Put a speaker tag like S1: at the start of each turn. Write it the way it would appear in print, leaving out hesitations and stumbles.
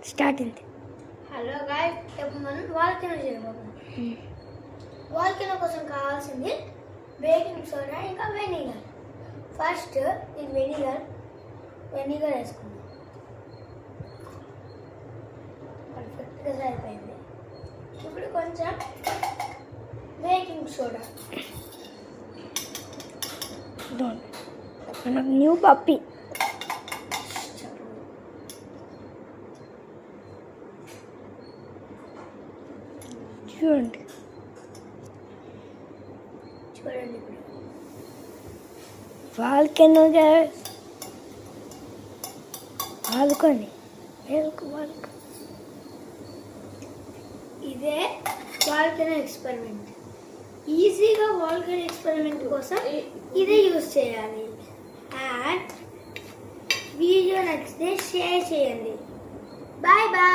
S1: Start అయింది.
S2: Hello guys, ఇప్పుడు మనం వాల్కెనో చేయబోతున్నాం. వాల్కెనో కోసం కావాల్సింది బేకింగ్ సోడా ఇంకా వెనిగర్. ఫస్ట్ ఇది వెనిగర్ వేసుకుందాం. పర్ఫెక్ట్గా సరిపోయింది. ఇప్పుడు కొంచెం బేకింగ్ సోడా.
S1: మనకు న్యూ పప్పి చూడండి
S2: చూడండి ఇప్పుడు
S1: వాల్కెనో వాలుకొని
S2: ఇదే వాల్కెనో ఎక్స్పెరిమెంట్. ఈజీగా వాల్కెనో ఎక్స్పెరిమెంట్ కోసం ఇదే యూజ్ చేయాలి. అండ్ వీడియో నచ్చితే షేర్ చేయండి. Bye bye.